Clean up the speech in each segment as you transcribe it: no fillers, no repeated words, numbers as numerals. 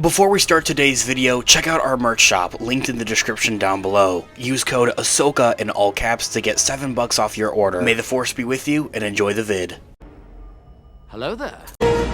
Before we start today's video, check out our merch shop, linked in the description down below. Use code Ahsoka in all caps to get $7 off your order. May the Force be with you, and enjoy the vid. Hello there.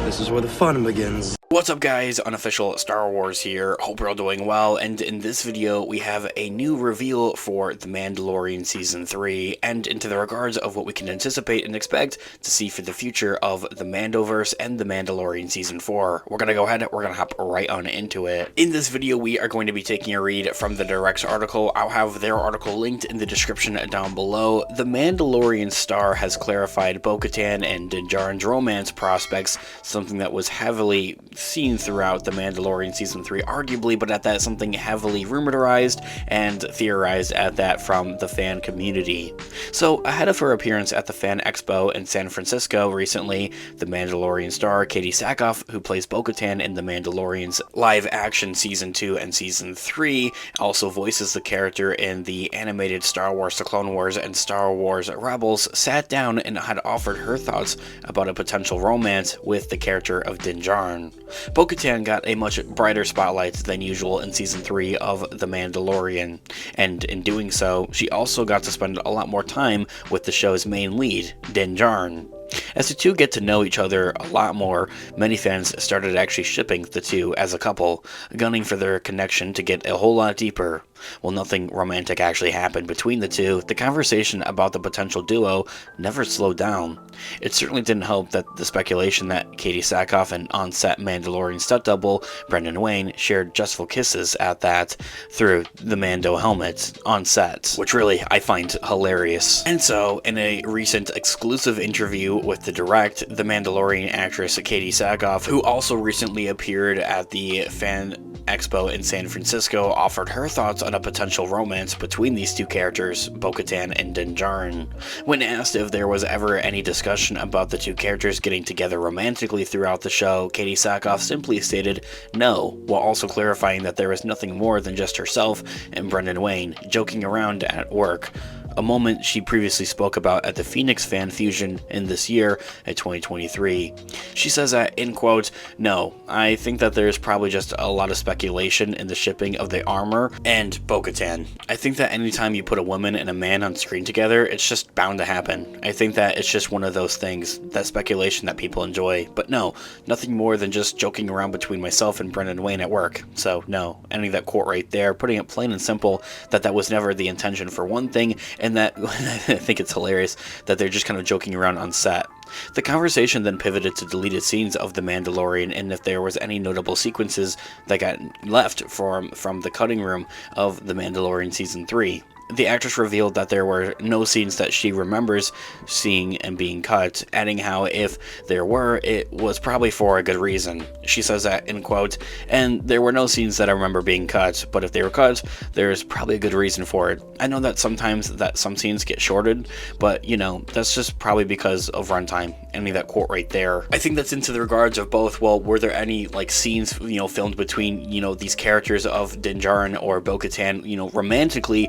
This is where the fun begins. What's up guys, Unofficial Star Wars here, hope you're all doing well, and in this video we have a new reveal for The Mandalorian Season 3, and into the regards of what we can anticipate and expect to see for the future of the Mandoverse and The Mandalorian Season 4. We're gonna go ahead and we're gonna hop right on into it. In this video we are going to be taking a read from the Direct's article. I'll have their article linked in the description down below. The Mandalorian star has clarified Bo-Katan and Din Djarin's romance prospects, something that was heavily seen throughout The Mandalorian Season 3 arguably, but at that something heavily rumorized and theorized at that from the fan community. So ahead of her appearance at the Fan Expo in San Francisco recently, the Mandalorian star Katee Sackhoff, who plays Bo-Katan in The Mandalorian's live action Season 2 and Season 3, also voices the character in the animated Star Wars The Clone Wars and Star Wars Rebels, sat down and had offered her thoughts about a potential romance with the character of Din Djarin. Bo-Katan got a much brighter spotlight than usual in Season 3 of The Mandalorian, and in doing so, she also got to spend a lot more time with the show's main lead, Din Djarin. As the two get to know each other a lot more, many fans started actually shipping the two as a couple, gunning for their connection to get a whole lot deeper. While nothing romantic actually happened between the two, the conversation about the potential duo never slowed down. It certainly didn't help that the speculation that Katee Sackhoff and on-set Mandalorian stunt double Brendan Wayne shared justful kisses at that through the Mando helmet on set, which really I find hilarious. And so, in a recent exclusive interview with the Direct, the Mandalorian actress Katee Sackhoff, who also recently appeared at the Fan Expo in San Francisco, offered her thoughts on a potential romance between these two characters, Bo-Katan and Din Djarin. When asked if there was ever any discussion about the two characters getting together romantically throughout the show, Katee Sackhoff simply stated no, while also clarifying that there was nothing more than just herself and Brendan Wayne joking around at work, a moment she previously spoke about at the Phoenix Fan Fusion in this year at 2023. She says that, in quote, "No, I think that there's probably just a lot of speculation in the shipping of the armor and Bo-Katan. I think that anytime you put a woman and a man on screen together, it's just bound to happen. I think that it's just one of those things, that speculation that people enjoy. But no, nothing more than just joking around between myself and Brendan Wayne at work. So no, ending that quote right there, putting it plain and simple that was never the intention for one thing, and that I think it's hilarious that they're just kind of joking around on set." The conversation then pivoted to deleted scenes of The Mandalorian and if there was any notable sequences that got left from the cutting room of The Mandalorian Season 3. The actress revealed that there were no scenes that she remembers seeing and being cut, adding how if there were, it was probably for a good reason. She says that, in quote, "And there were no scenes that I remember being cut, but if they were cut, there's probably a good reason for it. I know that sometimes that some scenes get shorted, but you know, that's just probably because of runtime." Ending that quote right there. I think that's into the regards of both, well, were there any like scenes, filmed between, these characters of Din Djarin or Bo-Katan, romantically,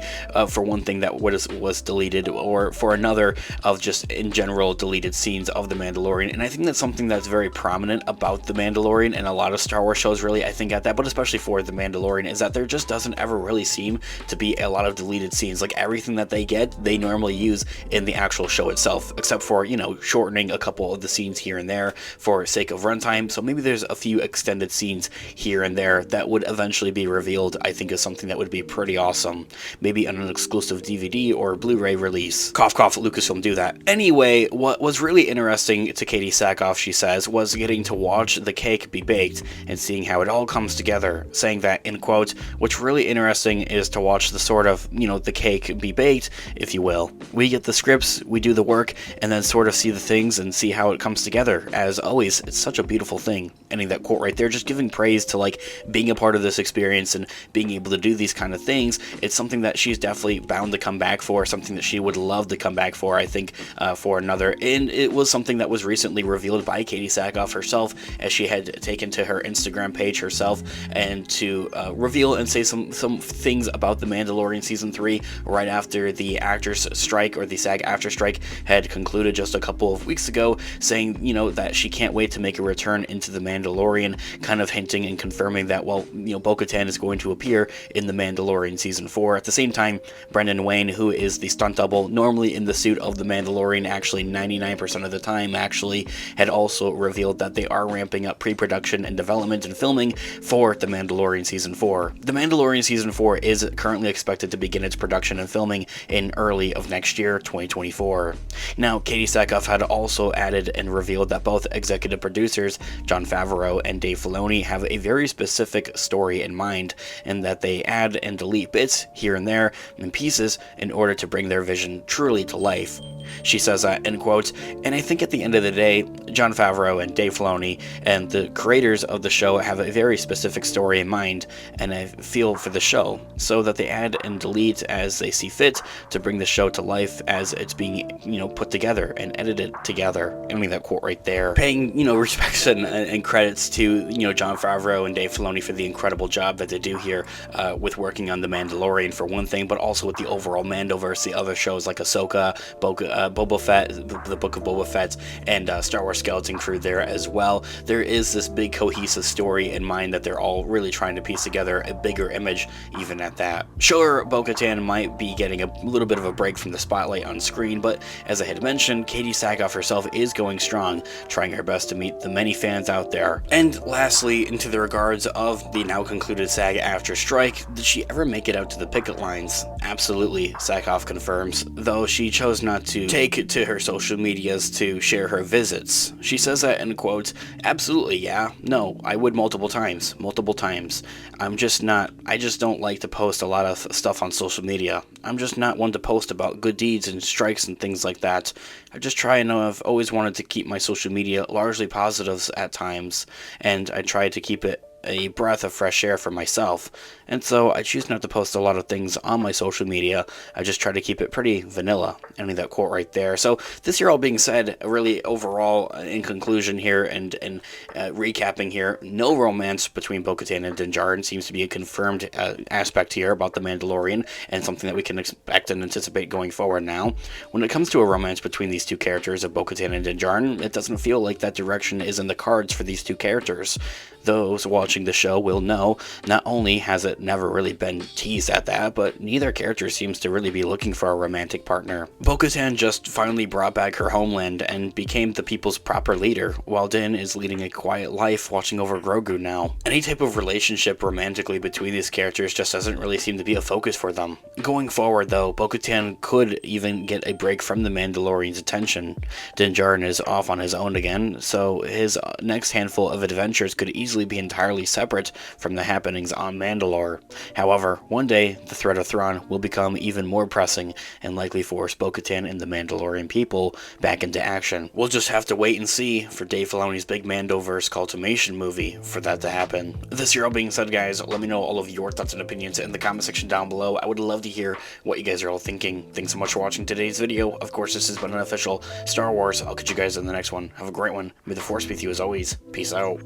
for one thing that was deleted, or for another of just in general deleted scenes of The Mandalorian. And I think that's something that's very prominent about The Mandalorian and a lot of Star Wars shows, really, I think at that, but especially for The Mandalorian, is that there just doesn't ever really seem to be a lot of deleted scenes. Like everything that they get, they normally use in the actual show itself, except for, shortening a couple of the scenes here and there for sake of runtime. So maybe there's a few extended scenes here and there that would eventually be revealed. I think is something that would be pretty awesome. Maybe on an exclusive DVD or Blu-ray release. Cough, cough, Lucasfilm, do that. Anyway, what was really interesting to Katee Sackhoff, she says, was getting to watch the cake be baked and seeing how it all comes together, saying that, in quote, "What's really interesting is to watch the sort of, the cake be baked, if you will. We get the scripts, we do the work, and then sort of see the things and see how it comes together. As always, it's such a beautiful thing." Ending that quote right there, just giving praise to being a part of this experience and being able to do these kind of things. It's something that she's definitely bound to come back for, something that she would love to come back for, I think, for another. And it was something that was recently revealed by Katee Sackhoff herself, as she had taken to her Instagram page herself and to reveal and say some things about The Mandalorian Season 3 right after the actors strike, or the SAG-AFTRA strike, had concluded just a couple of weeks ago. show, saying, that she can't wait to make a return into The Mandalorian, kind of hinting and confirming that, well, Bo-Katan is going to appear in The Mandalorian Season 4. At the same time, Brendan Wayne, who is the stunt double, normally in the suit of The Mandalorian, actually 99% of the time, had also revealed that they are ramping up pre-production and development and filming for The Mandalorian Season 4. The Mandalorian Season 4 is currently expected to begin its production and filming in early of next year, 2024. Now, Katie Sackhoff had also added and revealed that both executive producers, Jon Favreau and Dave Filoni, have a very specific story in mind, and that they add and delete bits here and there in pieces in order to bring their vision truly to life. She says that, end quote, and I think at the end of the day, Jon Favreau and Dave Filoni and the creators of the show have a very specific story in mind and a feel for the show, so that they add and delete as they see fit to bring the show to life as it's being, put together and edited together. I mean, that quote right there. Paying, respects and credits to, Jon Favreau and Dave Filoni for the incredible job that they do here with working on The Mandalorian for one thing, but also with the overall Mandoverse, the other shows like Ahsoka, Boba Fett, the Book of Boba Fett, and Star Wars Skeleton Crew there as well. There is this big cohesive story in mind that they're all really trying to piece together a bigger image, even at that. Sure, Bo-Katan might be getting a little bit of a break from the spotlight on screen, but as I had mentioned, Katie Sackhoff herself is going strong, trying her best to meet the many fans out there. And lastly, into the regards of the now concluded SAG-AFTRA strike, did she ever make it out to the picket lines? Absolutely, Sackhoff confirms, though she chose not to take to her social medias to share her visits. She says that, end quote, absolutely, yeah, no, I would multiple times. I just don't like to post a lot of stuff on social media. I'm just not one to post about good deeds and strikes and things like that. I just try and I've always wanted to keep my social media largely positives at times, and I try to keep it a breath of fresh air for myself, and so I choose not to post a lot of things on my social media. I just try to keep it pretty vanilla. I mean, that quote right there. So this year, all being said, really overall, in conclusion here and recapping here, no romance between Bo-Katan and Din Djarin seems to be a confirmed aspect here about The Mandalorian, and something that we can expect and anticipate going forward now. When it comes to a romance between these two characters of Bo-Katan and Din Djarin, it doesn't feel like that direction is in the cards for these two characters. Those watching the show will know, not only has it never really been teased at that, but neither character seems to really be looking for a romantic partner. Bo-Katan just finally brought back her homeland and became the people's proper leader, while Din is leading a quiet life watching over Grogu now. Any type of relationship romantically between these characters just doesn't really seem to be a focus for them. Going forward though, Bo-Katan could even get a break from the Mandalorian's attention. Din Djarin is off on his own again, so his next handful of adventures could easily be entirely separate from the happenings on Mandalore. However, one day, the threat of Thrawn will become even more pressing and likely force Bo-Katan and the Mandalorian people back into action. We'll just have to wait and see for Dave Filoni's big Mandoverse culmination movie for that to happen. This year all being said, guys, let me know all of your thoughts and opinions in the comment section down below. I would love to hear what you guys are all thinking. Thanks so much for watching today's video. Of course, this has been an official Star Wars. I'll catch you guys in the next one. Have a great one. May the Force be with you as always. Peace out.